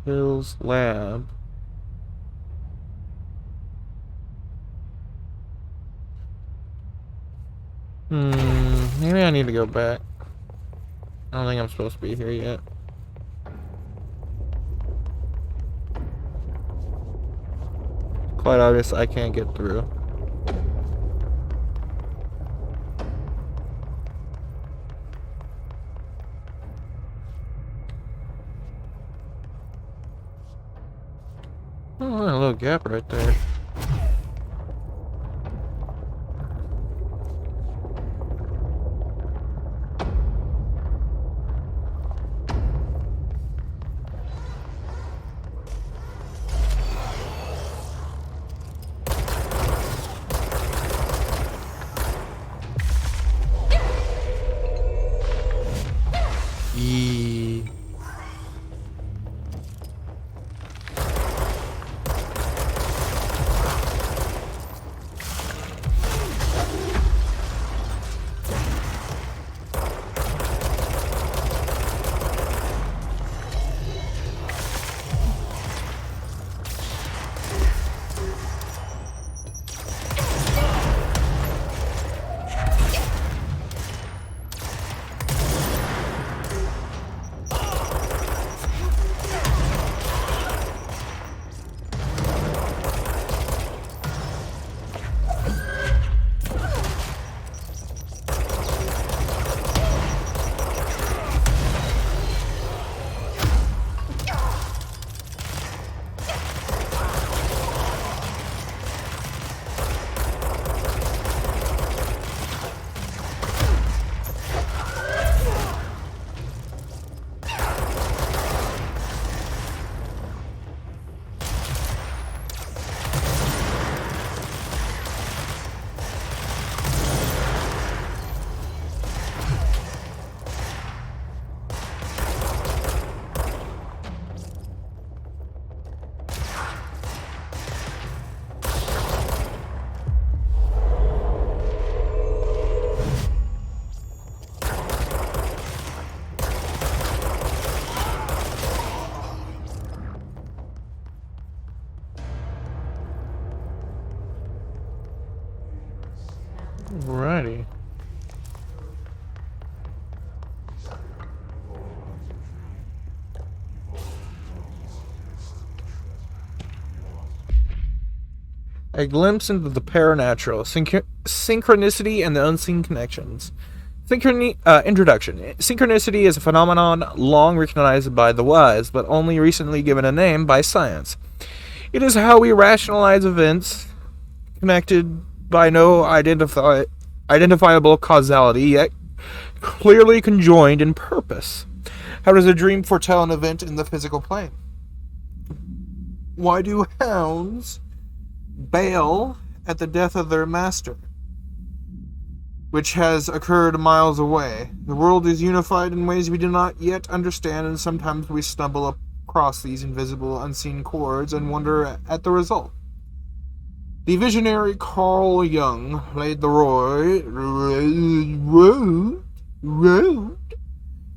Hills Lab. Maybe I need to go back. I don't think I'm supposed to be here yet. Quite obvious I can't get through. Oh, a little gap right there. Yee. Alrighty. A glimpse into the paranatural, synchronicity and the unseen connections. Introduction. Synchronicity is a phenomenon long recognized by the wise, but only recently given a name by science. It is how we rationalize events connected by no identifiable causality, yet clearly conjoined in purpose. How does a dream foretell an event in the physical plane? Why do hounds bail at the death of their master, which has occurred miles away? The world is unified in ways we do not yet understand, and sometimes we stumble across these invisible, unseen chords and wonder at the result. The visionary Carl Jung laid the road.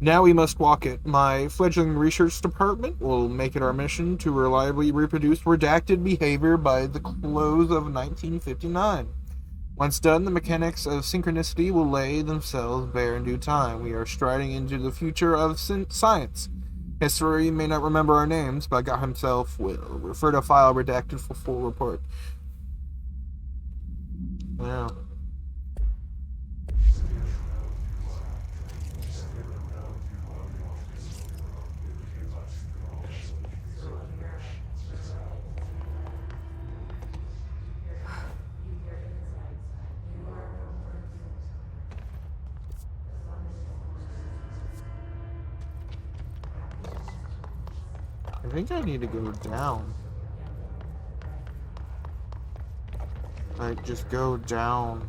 Now we must walk it. My fledgling research department will make it our mission to reliably reproduce redacted behavior by the close of 1959. Once done, the mechanics of synchronicity will lay themselves bare in due time. We are striding into the future of science. History may not remember our names, but God himself will. Refer to file redacted for full report. Yeah. I think I need to go down. Like, just go down.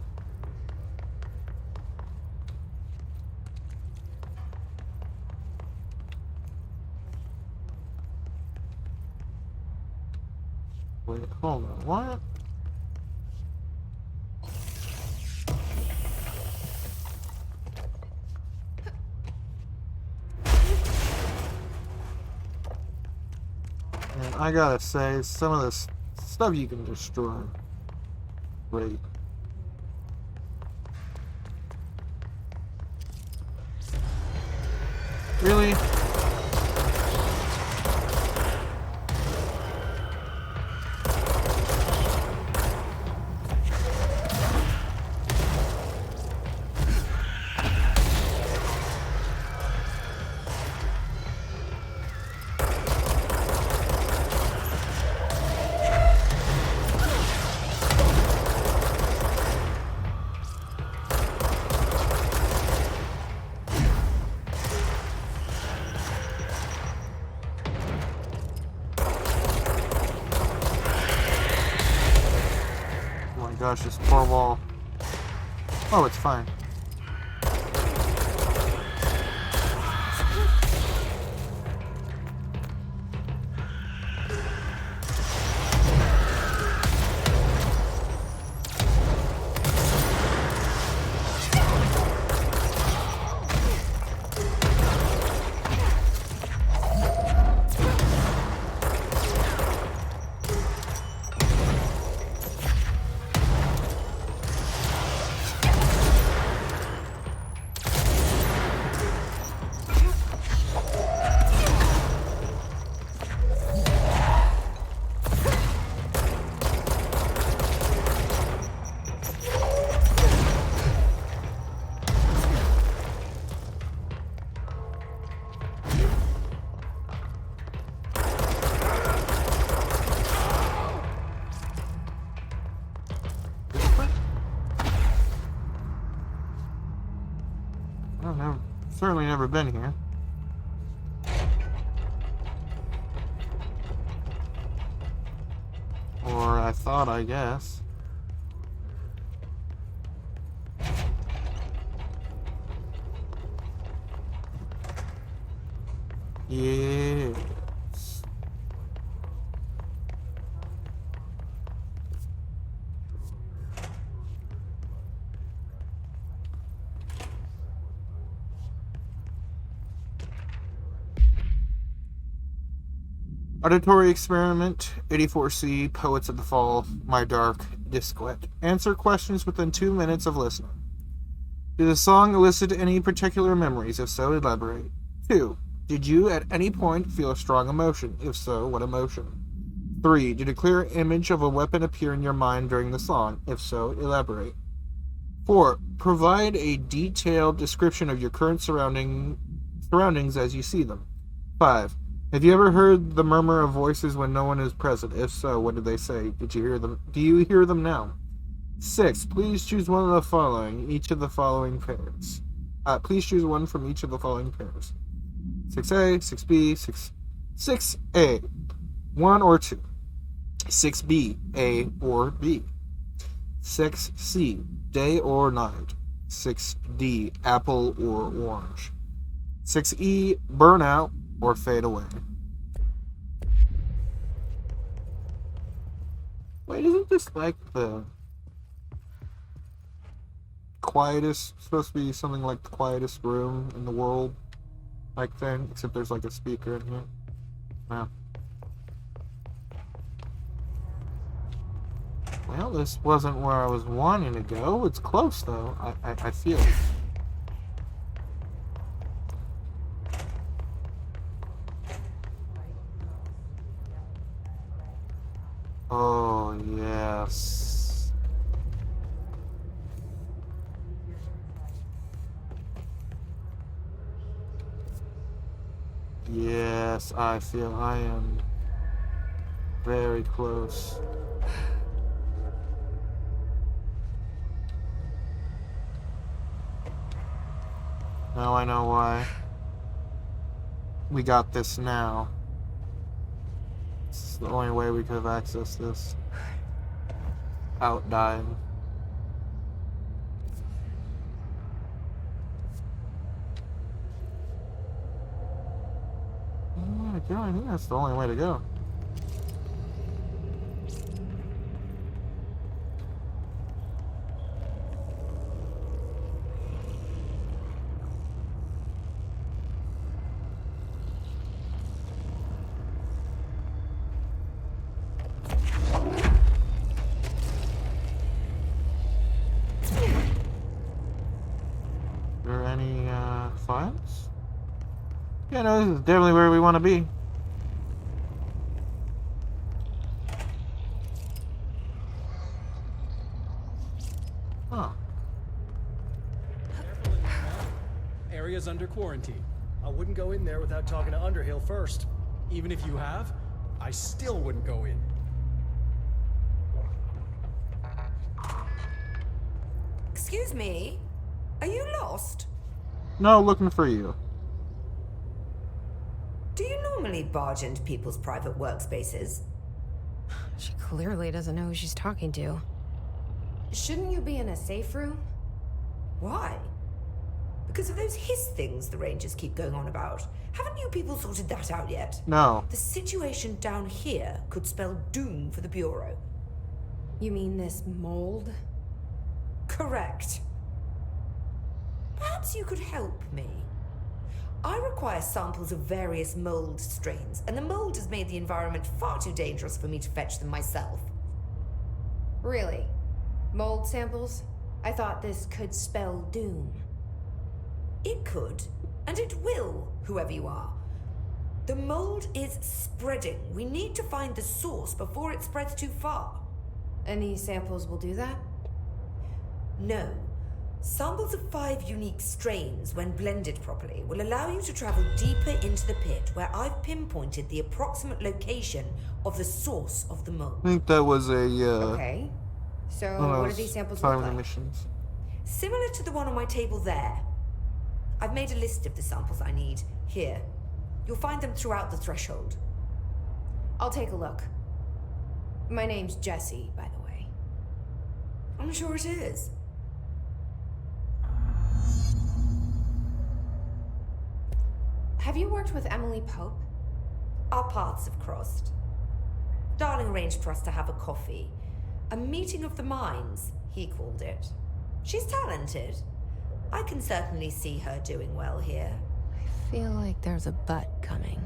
Wait, hold on, what? And I gotta say, some of this stuff you can destroy. Great. Really? Gosh, this poor wall. Oh, it's fine. I've certainly never been here. Or I thought, I guess. Yes. Auditory experiment, 84C, Poets of the Fall, My Dark Disquet. Answer questions within 2 minutes of listening. Did the song elicit any particular memories? If so, elaborate. 2. Did you at any point feel a strong emotion? If so, what emotion? 3. Did a clear image of a weapon appear in your mind during the song? If so, elaborate. 4. Provide a detailed description of your current surroundings as you see them. 5. Have you ever heard the murmur of voices when no one is present? If so, what did they say? Did you hear them? Do you hear them now? 6. Please choose one of the following, each of the following pairs. Please choose one from each of the following pairs. 6A, 6B, 6A, 1 or 2. 6B, A or B. 6C, day or night. 6D, apple or orange. 6E, burn out or fade away. Wait, isn't this like the quietest, supposed to be something like the quietest room in the world, like thing, except there's like a speaker in here? No. Well, this wasn't where I was wanting to go. It's close though, I feel it. Oh, yes. Yes, I feel I am very close. Now I know why. We got this now. It's the only way we could have accessed this. Out dying. Yeah, I think that's the only way to go. Yeah, no, this is definitely where we want to be. Huh. Area's under quarantine. I wouldn't go in there without talking to Underhill first. Even if you have, I still wouldn't go in. Excuse me? Are you lost? No, looking for you. Do you normally barge into people's private workspaces? She clearly doesn't know who she's talking to. Shouldn't you be in a safe room? Why? Because of those hiss things the Rangers keep going on about. Haven't you people sorted that out yet? No. The situation down here could spell doom for the Bureau. You mean this mold? Correct. Perhaps you could help me. I require samples of various mold strains, and the mold has made the environment far too dangerous for me to fetch them myself. Really? Mold samples? I thought this could spell doom. It could, and it will, whoever you are. The mold is spreading. We need to find the source before it spreads too far. And these samples will do that? No. Samples of 5 unique strains, when blended properly, will allow you to travel deeper into the pit, where I've pinpointed the approximate location of the source of the mold. I think that was a, Okay. So, one of what do those these samples look timely like? missions. Similar to the one on my table there. I've made a list of the samples I need here. You'll find them throughout the threshold. I'll take a look. My name's Jessie, by the way. I'm sure it is. Have you worked with Emily Pope? Our paths have crossed. Darling arranged for us to have a coffee. A meeting of the minds, he called it. She's talented. I can certainly see her doing well here. I feel like there's a but coming.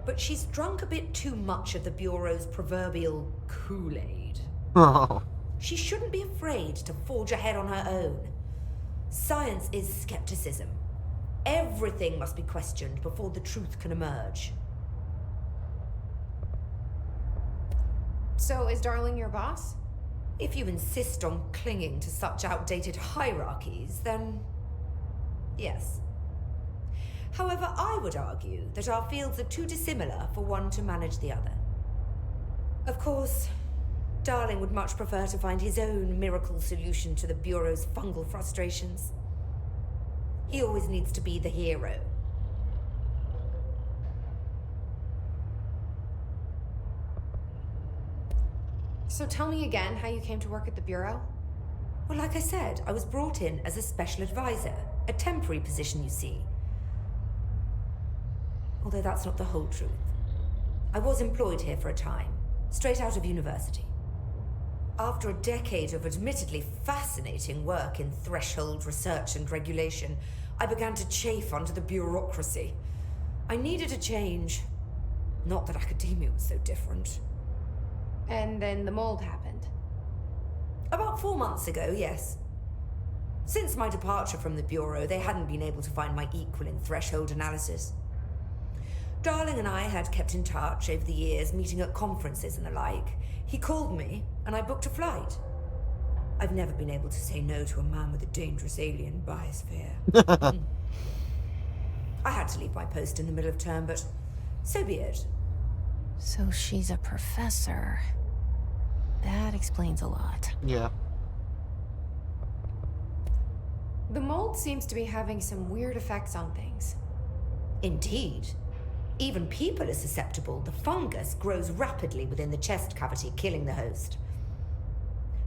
But she's drunk a bit too much of the Bureau's proverbial Kool-Aid. Oh. She shouldn't be afraid to forge ahead on her own. Science is skepticism. Everything must be questioned before the truth can emerge. So, is Darling your boss? If you insist on clinging to such outdated hierarchies, then yes. However, I would argue that our fields are too dissimilar for one to manage the other. Of course, Darling would much prefer to find his own miracle solution to the Bureau's fungal frustrations. He always needs to be the hero. So tell me again how you came to work at the Bureau? Well, like I said, I was brought in as a special advisor. A temporary position, you see. Although that's not the whole truth. I was employed here for a time, straight out of university. After a decade of admittedly fascinating work in threshold research and regulation, I began to chafe under the bureaucracy. I needed a change. Not that academia was so different. And then the mold happened. About 4 months ago, yes. Since my departure from the Bureau, they hadn't been able to find my equal in threshold analysis. Darling and I had kept in touch over the years, meeting at conferences and the like. He called me, and I booked a flight. I've never been able to say no to a man with a dangerous alien biosphere. I had to leave my post in the middle of term, but so be it. So she's a professor. That explains a lot. Yeah. The mold seems to be having some weird effects on things. Indeed. Even people are susceptible. The fungus grows rapidly within the chest cavity, killing the host.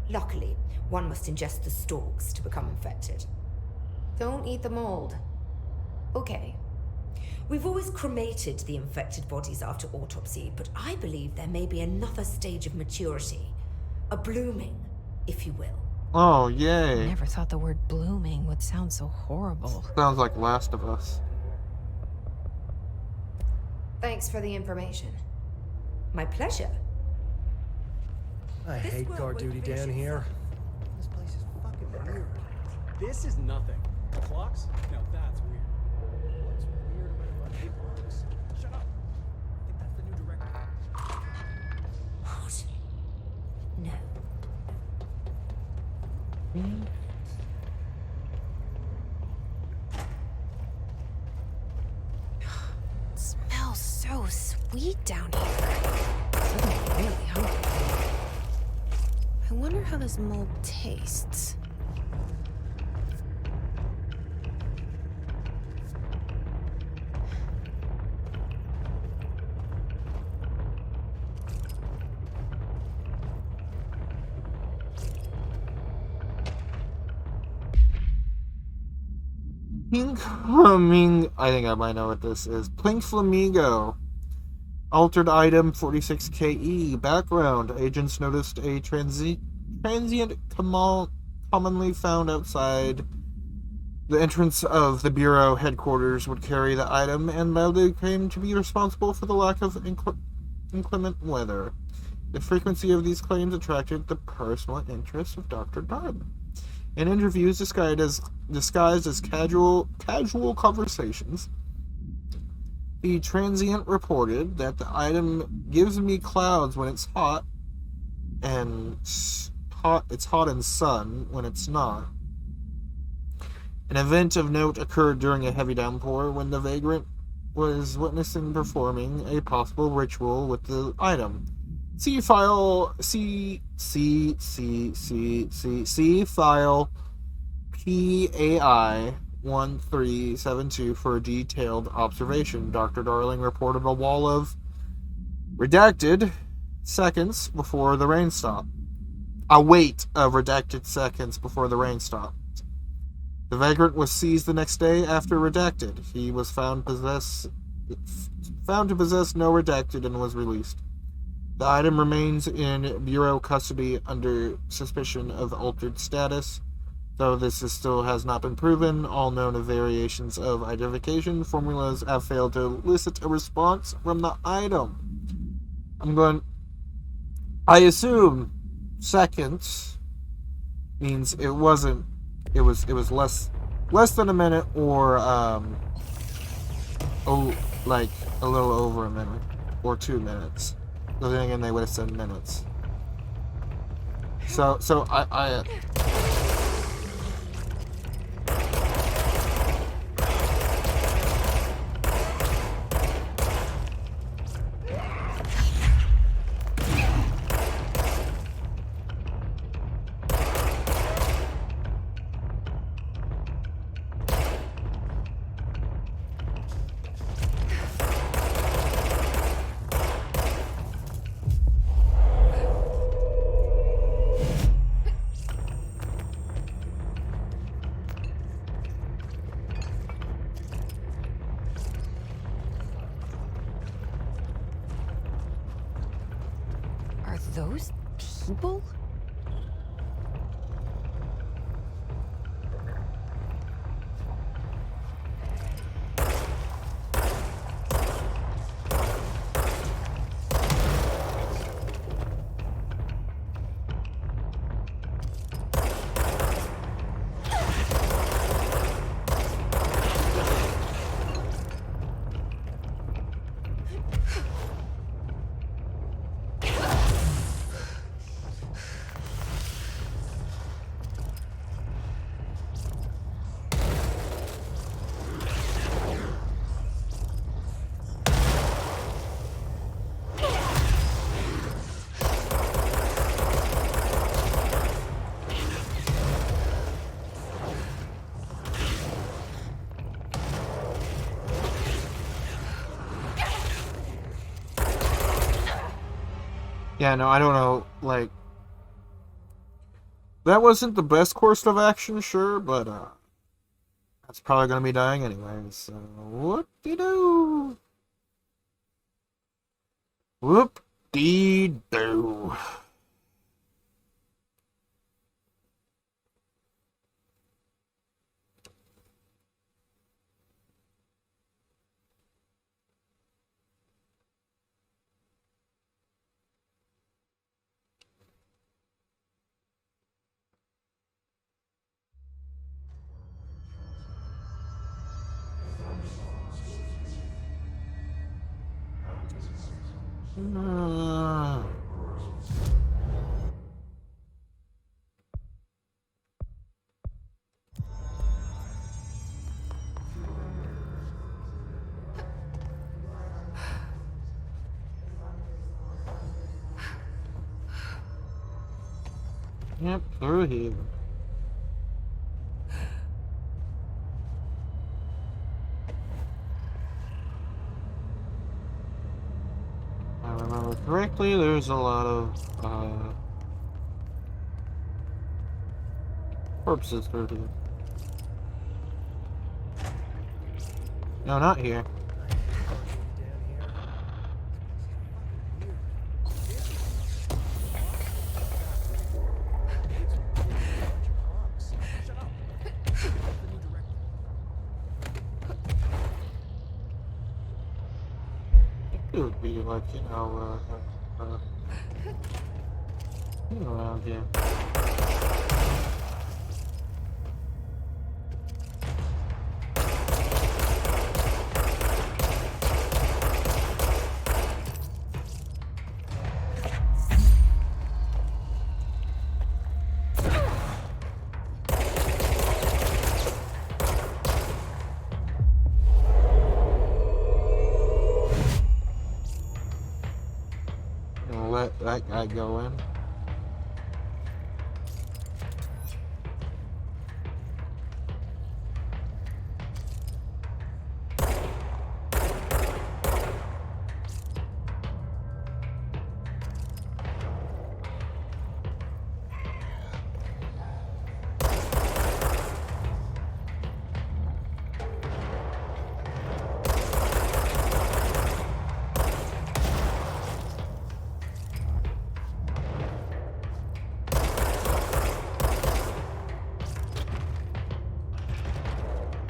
Luckily, one must ingest the stalks to become infected. Don't eat the mold. Okay. We've always cremated the infected bodies after autopsy, but I believe there may be another stage of maturity. A blooming, if you will. Oh, I yay. never thought the word blooming would sound so horrible. Sounds like Last of Us. Thanks for the information. My pleasure. I This hate world guard won't duty finish down here. This place is fucking weird. This is nothing. The clocks? No, that's weird. What's weird about people? It smells so sweet down here. I'm really hungry. I wonder how this mold tastes. Pink Flamingo. I think I might know what this is. Pink Flamingo. Altered item 46KE. Background. Agents noticed a transient commonly found outside the entrance of the Bureau headquarters would carry the item and loudly claimed to be responsible for the lack of inclement weather. The frequency of these claims attracted the personal interest of Dr. Darling. In interviews disguised as casual conversations, the transient reported that the item gives me clouds when it's hot, and it's hot in sun when it's not. An event of note occurred during a heavy downpour when the vagrant was witnessing performing a possible ritual with the item. See file PAI 1372 for a detailed observation. Dr. Darling reported a wall of redacted seconds before the rain stopped. A wait of redacted seconds before the rain stopped. The vagrant was seized the next day after redacted. He was found to possess no redacted and was released. The item remains in Bureau custody under suspicion of altered status. Though this still has not been proven, all known variations of identification formulas have failed to elicit a response from the item. I assume seconds means it was less than a minute, or like a little over a minute or 2 minutes. So then again, they would have said minutes. So I Are those people? Yeah, no, I don't know, like, that wasn't the best course of action, sure, but, that's probably gonna be dying anyway, so, whoop-de-doo! Whoop-de-doo! Yep, through here. If I remember correctly, there's a lot of corpses through here. No, not here. It would be like, around here. Let that guy go in.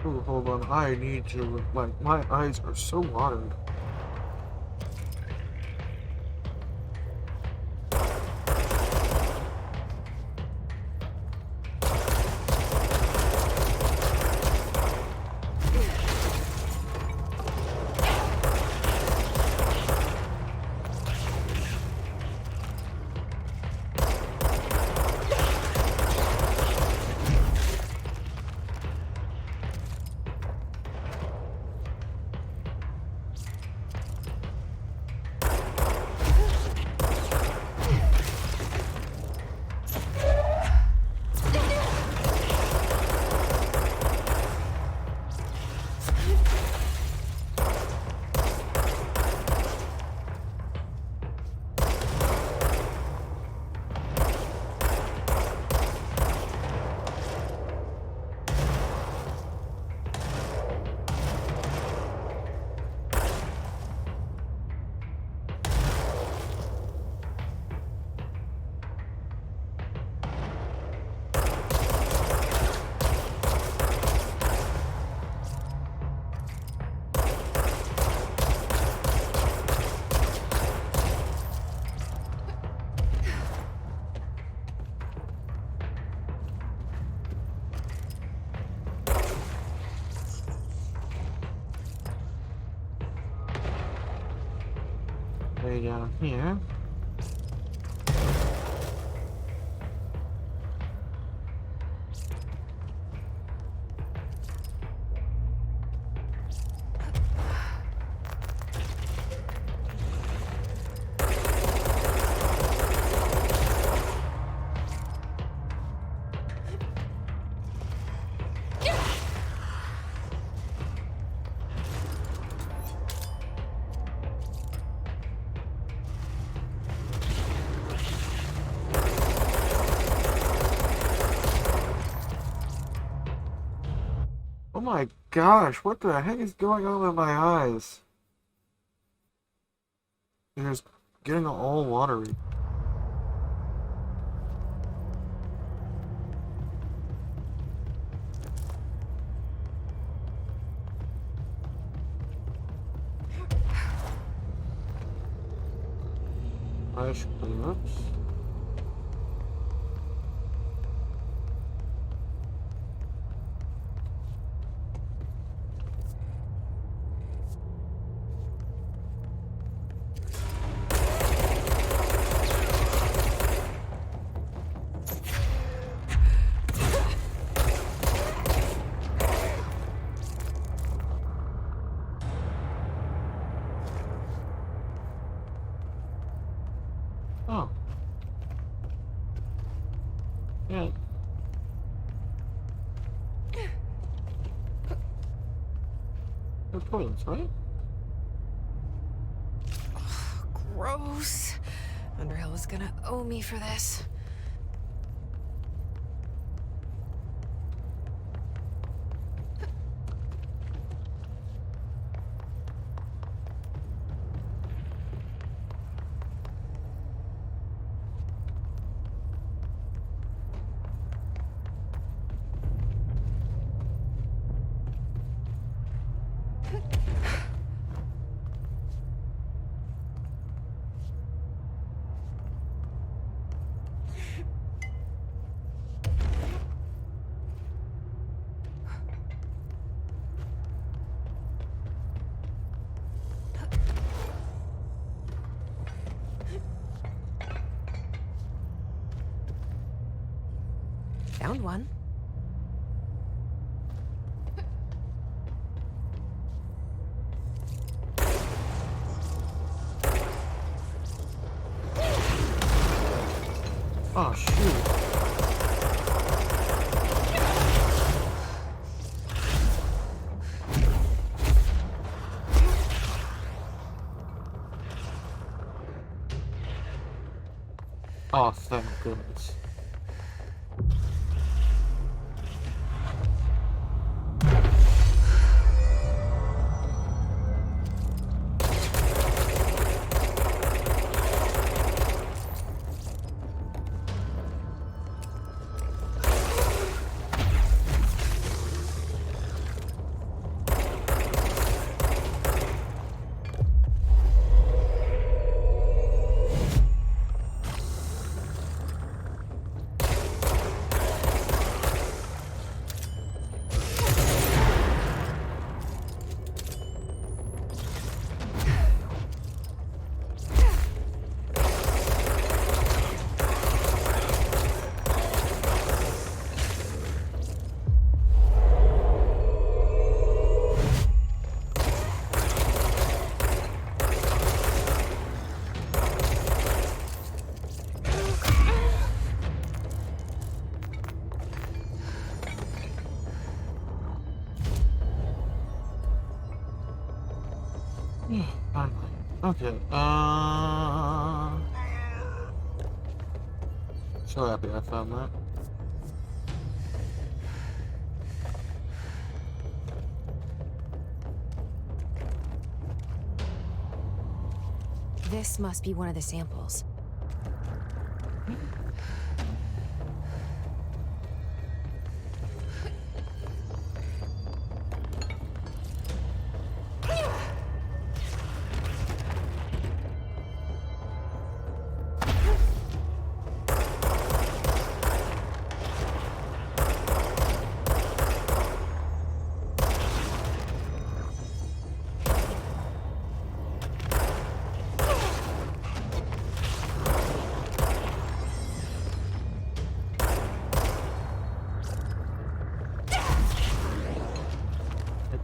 Ooh, hold on, I need to, like, my eyes are so watered. Way down here. Oh my gosh, what the heck is going on with my eyes? They're just getting all watery. Flash cleanups. Yeah. They're twins, right? Gross. Underhill is gonna owe me for this. Found one. Oh, shoot. Oh, thank goodness. Finally. Okay, so happy I found that. This must be one of the samples.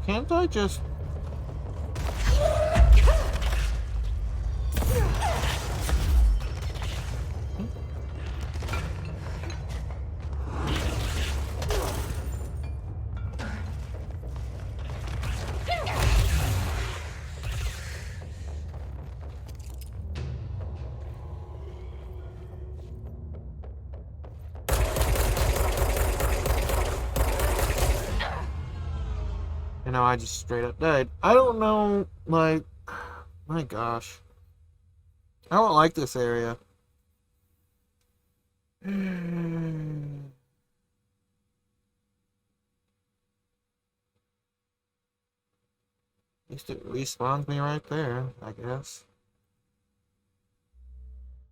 Can't I just... You know, I just straight up died. I don't know, like... My gosh. I don't like this area. At least it respawns me right there, I guess.